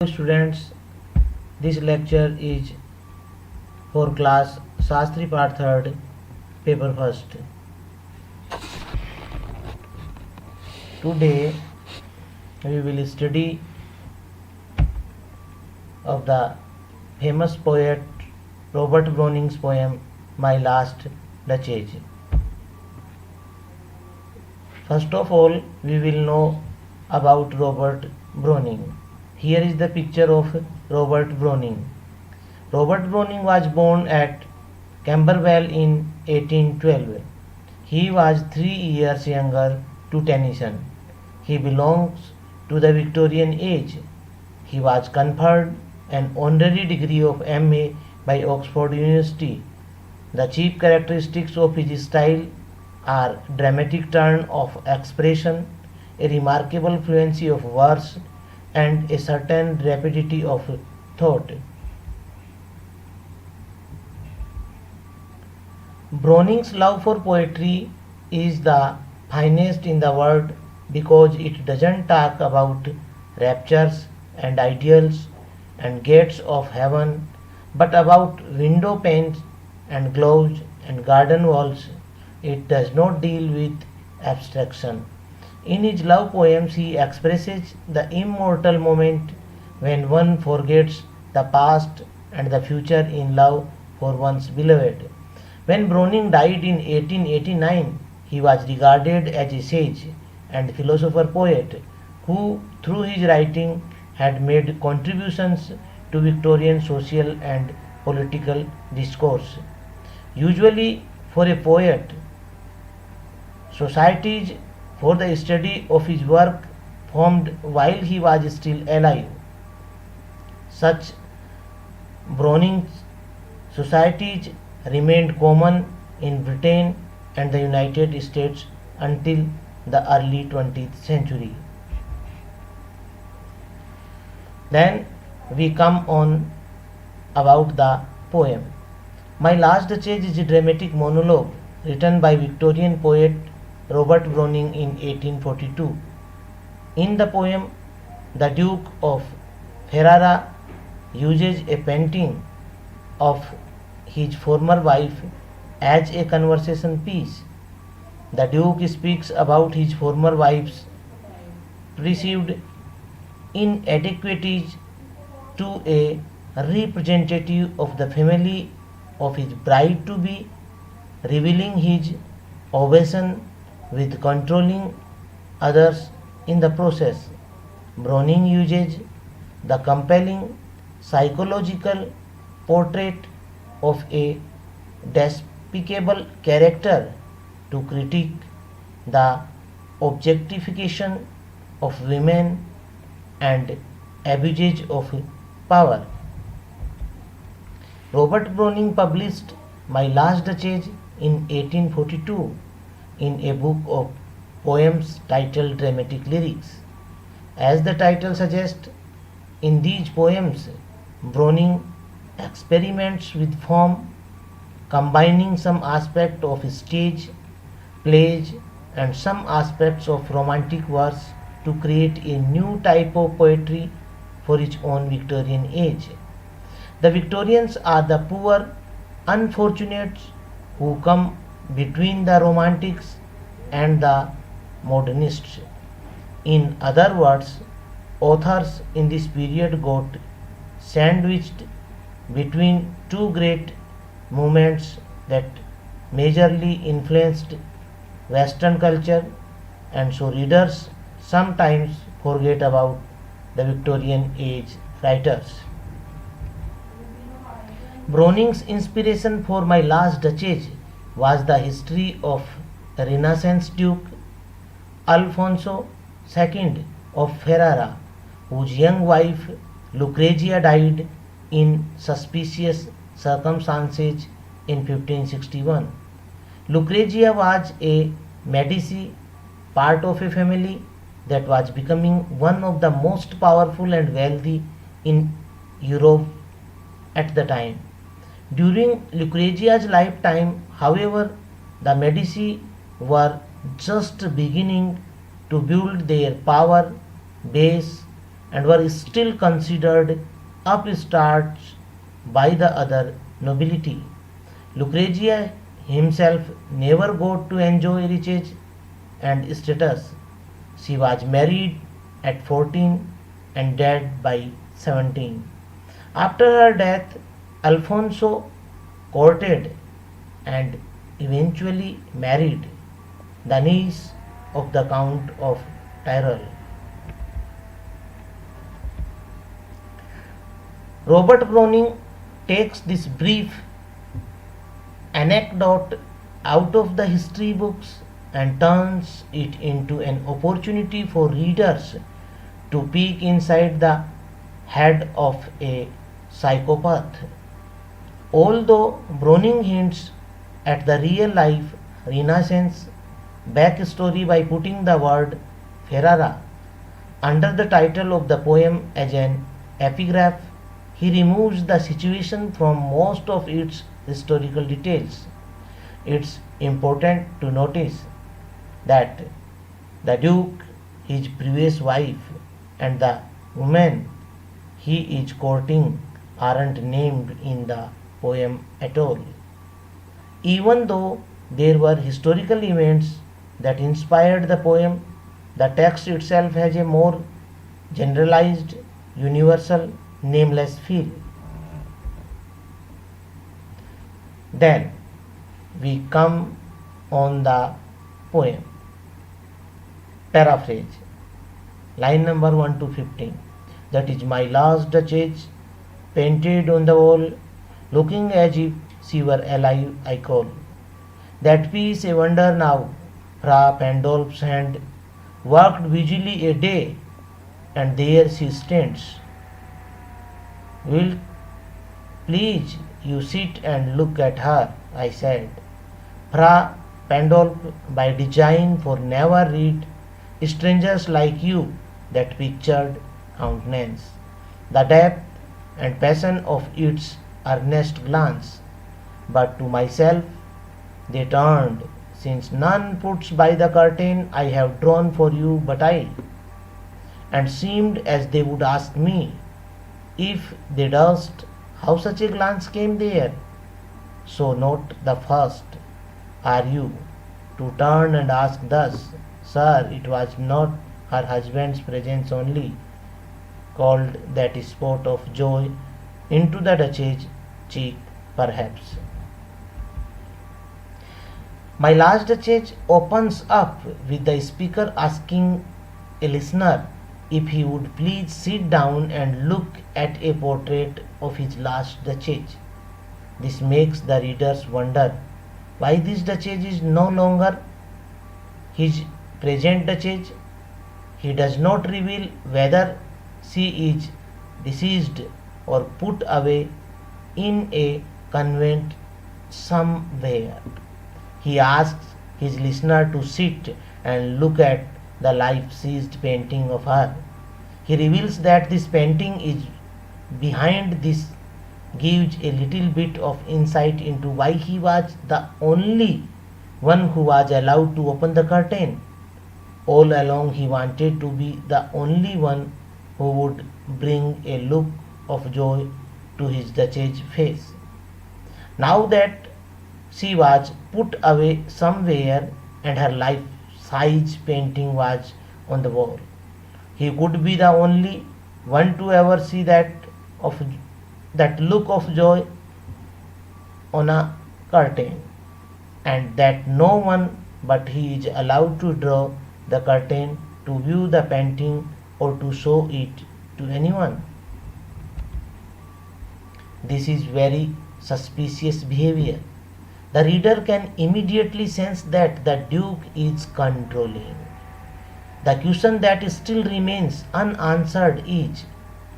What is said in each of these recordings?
Students, this lecture is for class Shastri Part 3rd, paper 1st. Today we will study of the famous poet Robert Browning's poem My Last Duchess. First of all, we will know about Robert Browning. Here is the picture of Robert Browning. Robert Browning was born at Camberwell in 1812. He was 3 years younger to Tennyson. He belongs to the Victorian age. He was conferred an honorary degree of MA by Oxford University. The chief characteristics of his style are dramatic turn of expression, a remarkable fluency of verse, and a certain rapidity of thought. Browning's love for poetry is the finest in the world because it doesn't talk about raptures and ideals and gates of heaven, but about window panes and gloves and garden walls. It does not deal with abstraction. In his love poems, he expresses the immortal moment when one forgets the past and the future in love for one's beloved. When Browning died in 1889, he was regarded as a sage and philosopher poet who, through his writing, had made contributions to Victorian social and political discourse. Usually, for a poet, societies for the study of his work formed while he was still alive. Such Browning's societies remained common in Britain and the United States until the early 20th century. Then we come on about the poem. My Last Duchess is a dramatic monologue written by Victorian poet Robert Browning in 1842. In the poem, the Duke of Ferrara uses a painting of his former wife as a conversation piece. The Duke speaks about his former wife's perceived inadequacies to a representative of the family of his bride to be, revealing his obsession with controlling others in the process. Browning uses the compelling psychological portrait of a despicable character to critique the objectification of women and abuses of power. Robert Browning published My Last Duchess in 1842 in a book of poems titled Dramatic Lyrics. As the title suggests, in these poems, Browning experiments with form, combining some aspect of stage, plays, and some aspects of romantic verse to create a new type of poetry for its own Victorian age. The Victorians are the poor unfortunates who come between the romantics and the modernists. In other words, authors in this period got sandwiched between two great movements that majorly influenced Western culture, and so readers sometimes forget about the Victorian age writers. Browning's inspiration for My Last Duchess was the history of Renaissance Duke Alfonso II of Ferrara, whose young wife Lucrezia died in suspicious circumstances in 1561. Lucrezia was a Medici, part of a family that was becoming one of the most powerful and wealthy in Europe at the time. During Lucrezia's lifetime, however, the Medici were just beginning to build their power base and were still considered upstarts by the other nobility. Lucrezia himself never got to enjoy riches and status. She was married at 14 and dead by 17. After her death, Alfonso courted and eventually married the niece of the Count of Tyrol. Robert Browning takes this brief anecdote out of the history books and turns it into an opportunity for readers to peek inside the head of a psychopath. Although Browning hints at the real life Renaissance backstory by putting the word Ferrara under the title of the poem as an epigraph, he removes the situation from most of its historical details. It's important to notice that the Duke, his previous wife, and the woman he is courting aren't named in the poem at all. Even though there were historical events that inspired the poem, the text itself has a more generalized, universal, nameless feel. Then we come on the poem. Paraphrase. Line number 1 to 15. That is my last Duchess, painted on the wall, looking as if she were alive, I call. That piece a wonder now, Fra Pandolf's hand worked busily a day, and there she stands. Will please you sit and look at her, I said. Fra Pandolf by design for never read strangers like you that pictured countenance, the depth and passion of its earnest glance. But to myself they turned, since none puts by the curtain I have drawn for you but I, and seemed as they would ask me, if they durst, how such a glance came there. So not the first are you to turn and ask thus, sir, it was not her husband's presence only called that spot of joy into the Duchess' cheek, perhaps. My last Duchess opens up with the speaker asking a listener if he would please sit down and look at a portrait of his last Duchess. This makes the readers wonder why this Duchess is no longer his present Duchess. He does not reveal whether she is deceased or put away in a convent somewhere. He asks his listener to sit and look at the life-seized painting of her. He reveals that this painting is behind this, gives a little bit of insight into why he was the only one who was allowed to open the curtain. All along he wanted to be the only one who would bring a look of joy to his Duchess's face. Now that she was put away somewhere and her life-size painting was on the wall, he could be the only one to ever see of that look of joy on a curtain, and that no one but he is allowed to draw the curtain to view the painting or to show it to anyone. This is very suspicious behavior. The reader can immediately sense that the Duke is controlling. The question that still remains unanswered is,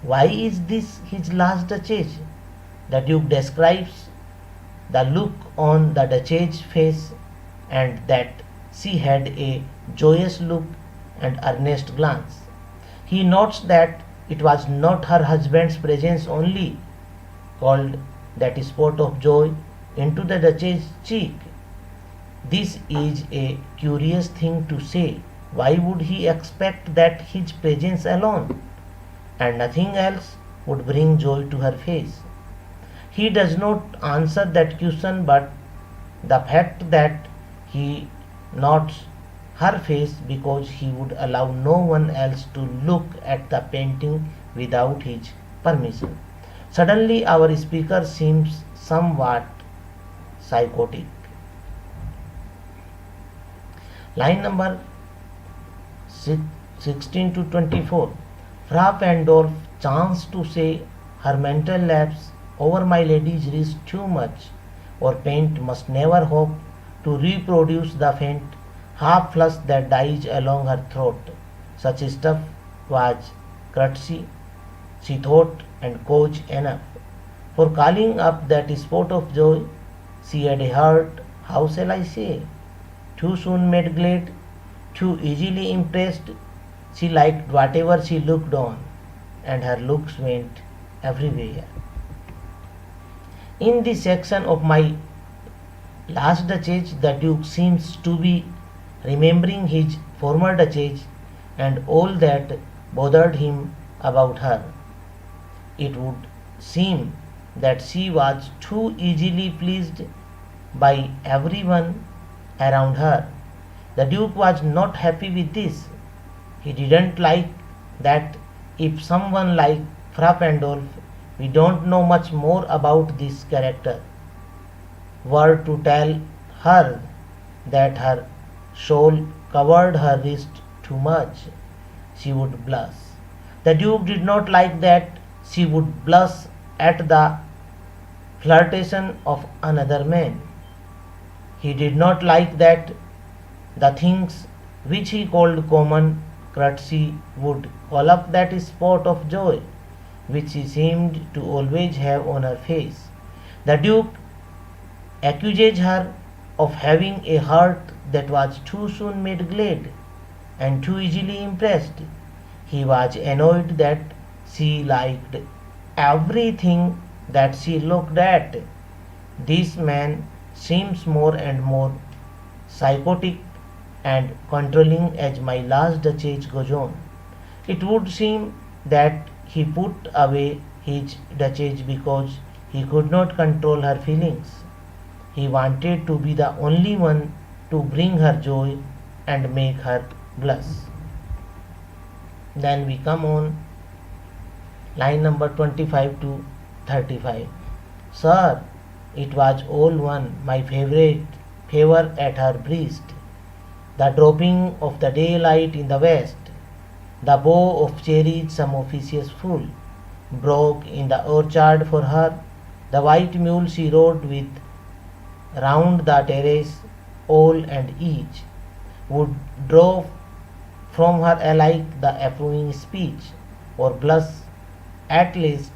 why is this his last Duchess? The Duke describes the look on the Duchess's face and that she had a joyous look and earnest glance. He notes that it was not her husband's presence only called that spot of joy into the Duchess's cheek. This is a curious thing to say. Why would he expect that his presence alone? and nothing else would bring joy to her face. He does not answer that question, but the fact that he nods her face because he would allow no one else to look at the painting without his permission. Suddenly, our speaker seems somewhat psychotic. Line number 16 to 24. Fra Pandolf chanced to say, her mental lapse over my lady's wrist too much, or paint must never hope to reproduce the faint half flush that dies along her throat. Such stuff was courtesy, she thought, and coach enough. For calling up that spot of joy, she had heard, how shall I say, too soon made glad, too easily impressed. She liked whatever she looked on, and her looks went everywhere. In this section of my last Duchess, the Duke seems to be remembering his former Duchess and all that bothered him about her. It would seem that she was too easily pleased by everyone around her. The Duke was not happy with this. He didn't like that if someone like Fra Pandolf, we don't know much more about this character, were to tell her that her shawl covered her wrist too much, she would blush. The Duke did not like that she would blush at the flirtation of another man. He did not like that the things which he called common courtesy would call up that spot of joy which she seemed to always have on her face. The Duke accuses her of having a heart that was too soon made glad and too easily impressed. He was annoyed that she liked everything that she looked at. This man seems more and more psychotic and controlling as my last Duchess goes on. It would seem that he put away his Duchess because he could not control her feelings. He wanted to be the only one to bring her joy and make her blush. Then we come on line number 25 to 35. Sir, it was all one, my favorite favor at her breast, the dropping of the daylight in the west, the bow of cherries some officious fool broke in the orchard for her, the white mule she rode with round the terrace, all and each would draw from her alike the approving speech, or blush. At least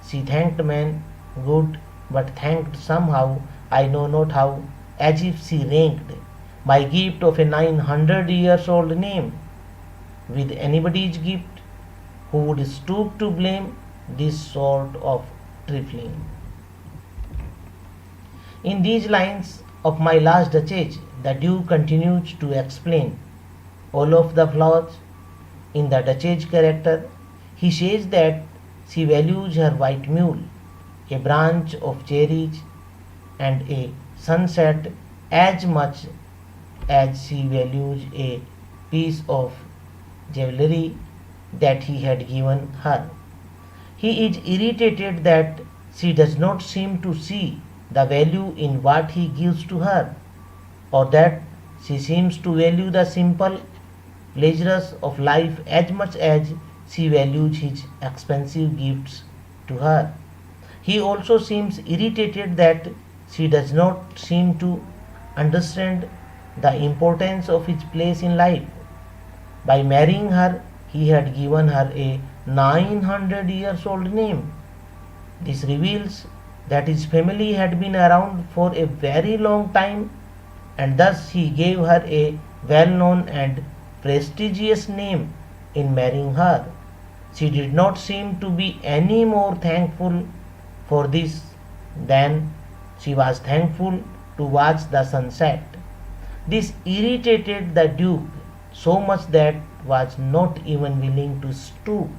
she thanked men good, but thanked somehow, I know not how, as if she ranked my gift of a 900 years old name with anybody's gift who would stoop to blame this sort of trifling. In these lines of my last Duchess, the Duke continues to explain all of the flaws in the Duchess character. He says that she values her white mule, a branch of cherries, and a sunset as much as she values a piece of jewelry that he had given her. He is irritated that she does not seem to see the value in what he gives to her, or that she seems to value the simple pleasures of life as much as she values his expensive gifts to her. He also seems irritated that she does not seem to understand the importance of his place in life. By marrying her, he had given her a 900 years old name. This reveals that his family had been around for a very long time, and thus he gave her a well known and prestigious name in marrying her. She did not seem to be any more thankful for this than she was thankful to watch the sunset. This irritated the Duke so much that was not even willing to stoop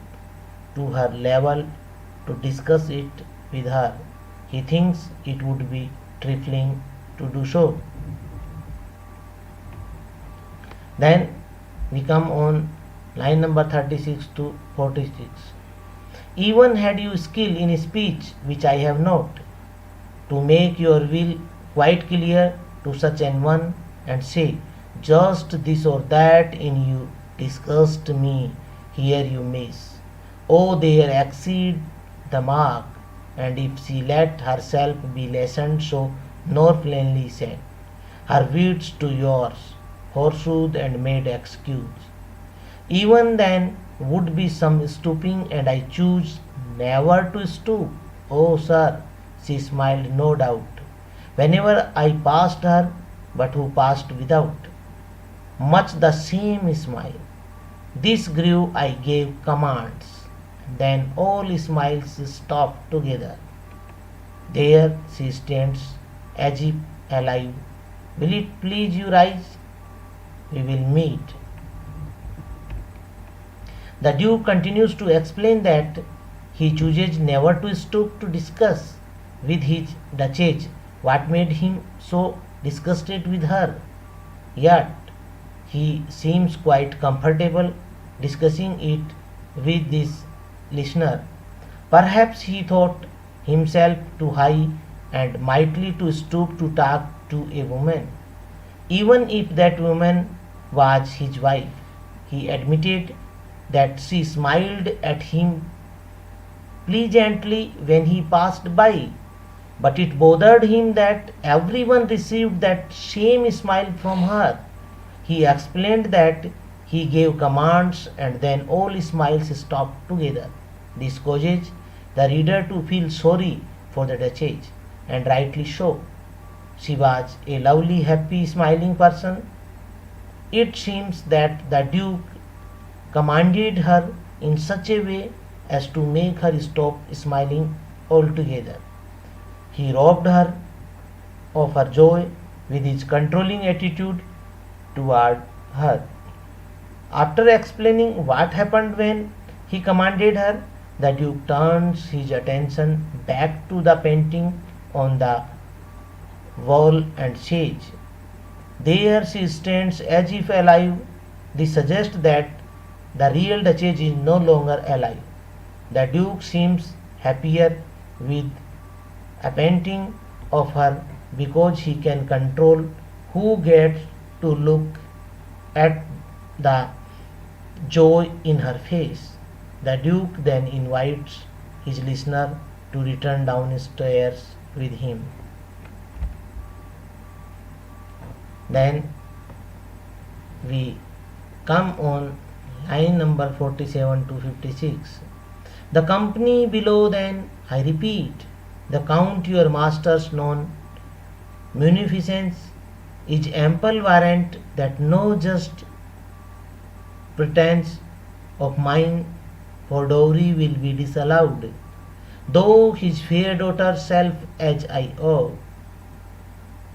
to her level to discuss it with her. He thinks it would be trifling to do so. Then we come on line number 36 to 46. Even had you skill in speech which I have not, to make your will quite clear to such an one, and say, just this or that in you disgust me, here you miss. Oh, there exceed the mark, and if she let herself be lessened so nor plainly said, her wits to yours, forsooth and made excuse. Even then would be some stooping, and I choose never to stoop. Oh, sir, she smiled no doubt, whenever I passed her, but who passed without? Much the same smile. This grew, I gave commands. Then all smiles stopped together. There she stands, as if alive. Will it please you rise? We will meet. The Duke continues to explain that he chooses never to stoop to discuss with his Duchess what made him so disgusted with her. Yet he seems quite comfortable discussing it with this listener. Perhaps he thought himself too high and mightily to stoop to talk to a woman, even if that woman was his wife. He admitted that she smiled at him pleasantly when he passed by, but it bothered him that everyone received that same smile from her. He explained that he gave commands and then all smiles stopped together. This causes the reader to feel sorry for the Duchess, and rightly so. She was a lovely, happy, smiling person. It seems that the Duke commanded her in such a way as to make her stop smiling altogether. He robbed her of her joy with his controlling attitude toward her. After explaining what happened when he commanded her, the Duke turns his attention back to the painting on the wall and says, there she stands as if alive. This suggests that the real Duchess is no longer alive. The Duke seems happier with a painting of her because he can control who gets to look at the joy in her face. The Duke then invites his listener to return downstairs with him. Then we come on line number 47 to 56. The company below then, I repeat, the Count your master's known munificence is ample warrant that no just pretense of mine for dowry will be disallowed, though his fair daughter's self as I owe.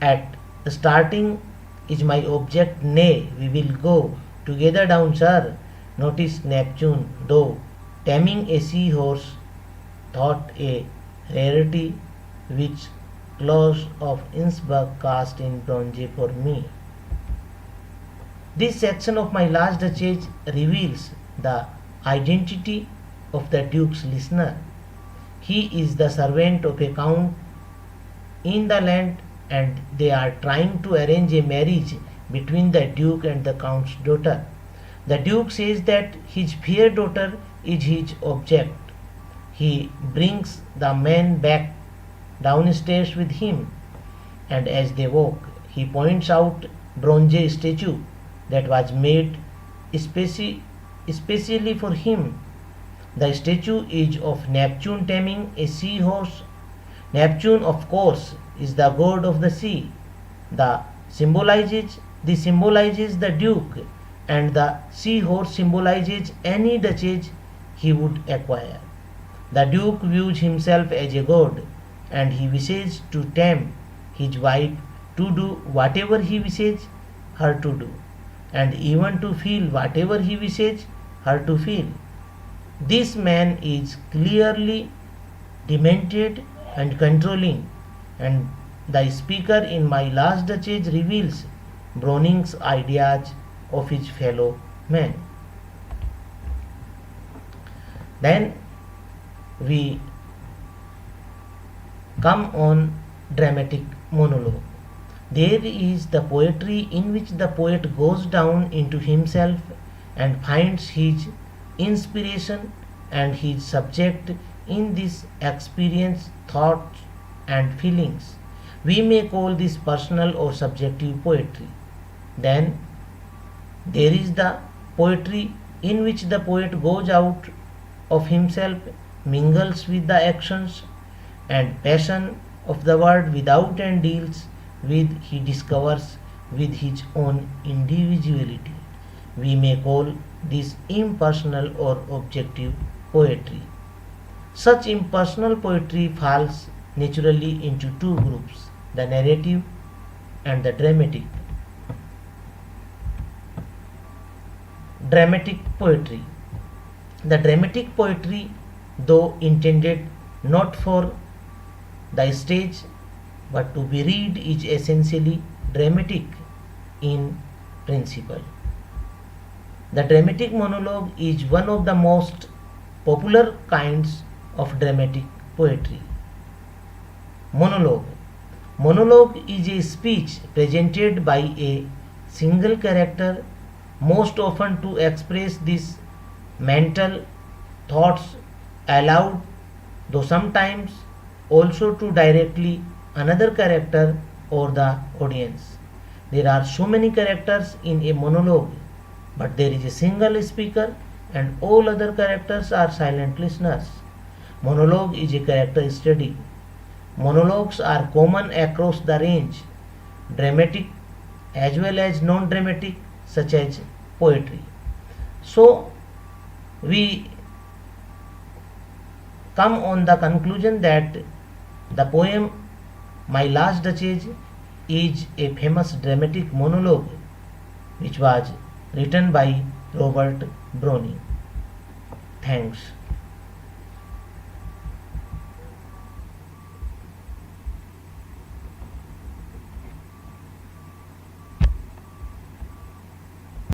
At starting is my object, nay, we will go together down, sir. Notice Neptune, though taming a seahorse, thought a rarity which Claus of Innsbruck cast in bronze for me. This section of my last Duchess reveals the identity of the Duke's listener. He is the servant of a count in the land, and they are trying to arrange a marriage between the Duke and the Count's daughter. The Duke says that his fair daughter is his object. He brings the man back downstairs with him, and as they walk, he points out bronze statue that was made especially for him. The statue is of Neptune taming a seahorse. Neptune, of course, is the god of the sea. This symbolizes the Duke, and the seahorse symbolizes any Duchess he would acquire. The Duke views himself as a god, and he wishes to tame his wife to do whatever he wishes her to do, and even to feel whatever he wishes her to feel. This man is clearly demented and controlling, and the speaker in My Last Duchess reveals Browning's ideas of his fellow men. Then we come on dramatic monologue. There is the poetry in which the poet goes down into himself and finds his inspiration and his subject in this experience, thoughts, and feelings. We may call this personal or subjective poetry. Then there is the poetry in which the poet goes out of himself, mingles with the actions and passion of the world without and deals with, he discovers with his own individuality. We may call this impersonal or objective poetry. Such impersonal poetry falls naturally into two groups, the narrative and the dramatic. Dramatic poetry. The dramatic poetry, though intended not for the stage but to be read, is essentially dramatic in principle. The dramatic monologue is one of the most popular kinds of dramatic poetry. Monologue. Monologue is a speech presented by a single character, most often to express these mental thoughts aloud, though sometimes also to directly another character or the audience. There are so many characters in a monologue, but there is a single speaker and all other characters are silent listeners. Monologue is a character study. Monologues are common across the range, dramatic as well as non-dramatic, such as poetry. So we come on the conclusion that the poem My Last Duchess is a famous dramatic monologue which was written by Robert Browning. Thanks.